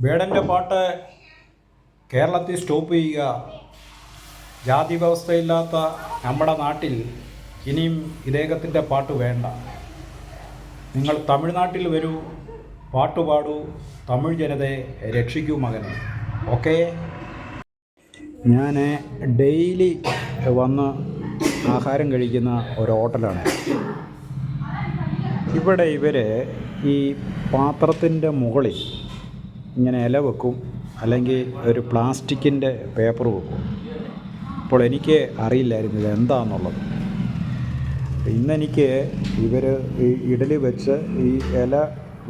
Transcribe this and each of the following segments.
വേടൻ്റെ പാട്ട് കേരളത്തിൽ സ്റ്റോപ്പ് ചെയ്യുക. ജാതി വ്യവസ്ഥയില്ലാത്ത നമ്മുടെ നാട്ടിൽ ഇനിയും ഇദ്ദേഹത്തിൻ്റെ പാട്ട് വേണ്ട. നിങ്ങൾ തമിഴ്നാട്ടിൽ വരൂ, പാട്ടുപാടൂ, തമിഴ് ജനതയെ രക്ഷിക്കൂ മകനെ. ഓക്കേ. ഞാൻ ഡെയിലി വന്ന് ആഹാരം കഴിക്കുന്ന ഒരു ഹോട്ടലാണ്. ഇവിടെ ഇവർ ഈ പാത്രത്തിൻ്റെ മുകളിൽ ഇങ്ങനെ ഇല വെക്കും, അല്ലെങ്കിൽ ഒരു പ്ലാസ്റ്റിക്കിൻ്റെ പേപ്പർ വെക്കും. അപ്പോൾ എനിക്ക് അറിയില്ലായിരുന്നു ഇതെന്താണെന്നുള്ളത്. ഇന്നെനിക്ക് ഇവർ ഈ ഇഡലി വെച്ച് ഈ ഇല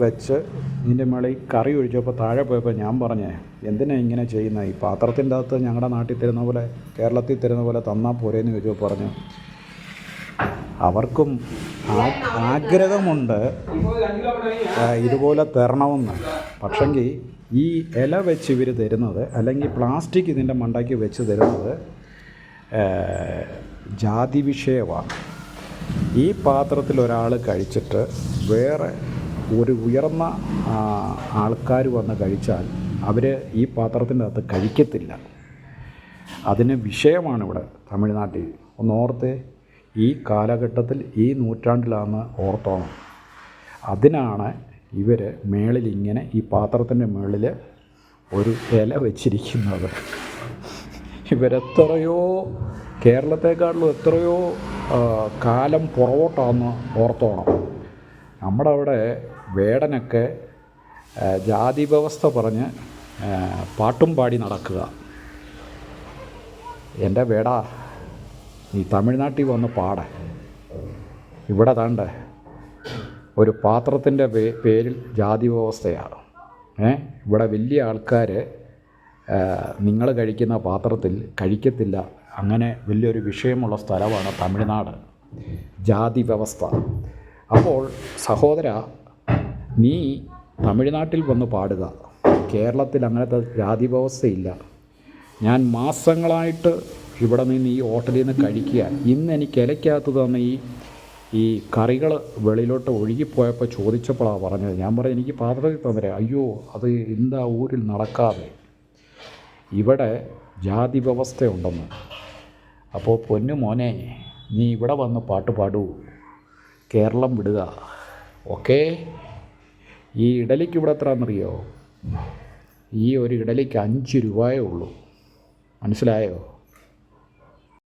വെച്ച് ഇതിൻ്റെ മുകളിൽ കറി ഒഴിച്ചപ്പോൾ താഴെ പോയപ്പോൾ ഞാൻ പറഞ്ഞേ, എന്തിനാ ഇങ്ങനെ ചെയ്യുന്നത്? ഈ പാത്രത്തിൻ്റെ അകത്ത് ഞങ്ങളുടെ നാട്ടിൽ തരുന്ന പോലെ, കേരളത്തിൽ തരുന്ന പോലെ തന്നാൽ പോരേന്ന് ചോദിച്ചപ്പോൾ പറഞ്ഞു അവർക്കും ആഗ്രഹമുണ്ട് ഇതുപോലെ തരണമെന്ന്. പക്ഷെങ്കിൽ ഈ ഇല വെച്ച് ഇവർ തരുന്നത്, അല്ലെങ്കിൽ പ്ലാസ്റ്റിക് ഇതിൻ്റെ മണ്ടയ്ക്ക് വെച്ച് തരുന്നത് ജാതി വിഷയമാണ്. ഈ പാത്രത്തിൽ ഒരാൾ കഴിച്ചിട്ട് വേറെ ഒരു ഉയർന്ന ആൾക്കാർ വന്ന് കഴിച്ചാൽ അവർ ഈ പാത്രത്തിൻ്റെ അകത്ത് കഴിക്കത്തില്ല. അതിന് വിഷയമാണ് ഇവിടെ തമിഴ്നാട്ടിൽ. ഒന്നോർത്ത്, ഈ കാലഘട്ടത്തിൽ ഈ നൂറ്റാണ്ടിലാണെന്ന് ഓർത്തോണം. അതിനാണ് ഇവർ മേളിൽ ഇങ്ങനെ ഈ പാത്രത്തിൻ്റെ മുകളിൽ ഒരു ഇല വെച്ചിരിക്കുന്നത്. ഇവരെത്രയോ കേരളത്തെക്കാട്ടിലും എത്രയോ കാലം പുറകോട്ടാണെന്ന് ഓർത്തോണം. നമ്മുടെ അവിടെ വേടനൊക്കെ ജാതി വ്യവസ്ഥ പറഞ്ഞ് പാട്ടും പാടി നടക്കുക. എൻ്റെ വേടാ, നീ തമിഴ്നാട്ടിൽ വന്ന് പാടേ. ഇവിടെ താണ്ട് ഒരു പാത്രത്തിൻ്റെ പേരിൽ ജാതി വ്യവസ്ഥയാണ്. ഇവിടെ വലിയ ആൾക്കാർ നിങ്ങൾ കഴിക്കുന്ന പാത്രത്തിൽ കഴിക്കത്തില്ല. അങ്ങനെ വലിയൊരു വിഷയമുള്ള സ്ഥലമാണ് തമിഴ്നാട്, ജാതി വ്യവസ്ഥ. അപ്പോൾ സഹോദര, നീ തമിഴ്നാട്ടിൽ വന്ന് പാടുക. കേരളത്തിൽ അങ്ങനത്തെ ജാതി വ്യവസ്ഥയില്ല. ഞാൻ മാസങ്ങളായിട്ട് ഇവിടെ നിന്ന് ഈ ഹോട്ടലിൽ നിന്ന് കഴിക്കുക. ഇന്ന് എനിക്ക് ഇലയ്ക്കകത്ത് തന്ന ഈ കറികൾ വെളിയിലോട്ട് ഒഴുകിപ്പോയപ്പോൾ ചോദിച്ചപ്പോഴാണ് പറഞ്ഞത്. ഞാൻ പറഞ്ഞു എനിക്ക് പാത്രത്തിൽ തന്നേരാ. അയ്യോ, അത് എന്താ ഊരിൽ നടക്കാതെ, ഇവിടെ ജാതി വ്യവസ്ഥയുണ്ടെന്ന്. അപ്പോൾ പൊന്നു മോനെ, നീ ഇവിടെ വന്ന് പാട്ട് പാടൂ, കേരളം വിടുക. ഓക്കേ. ഈ ഇഡലിക്ക് ഇവിടെ എത്രയാണെന്നറിയോ? ഈ ഒരു ഇഡലിക്ക് 5 രൂപയേ ഉള്ളൂ. മനസ്സിലായോ?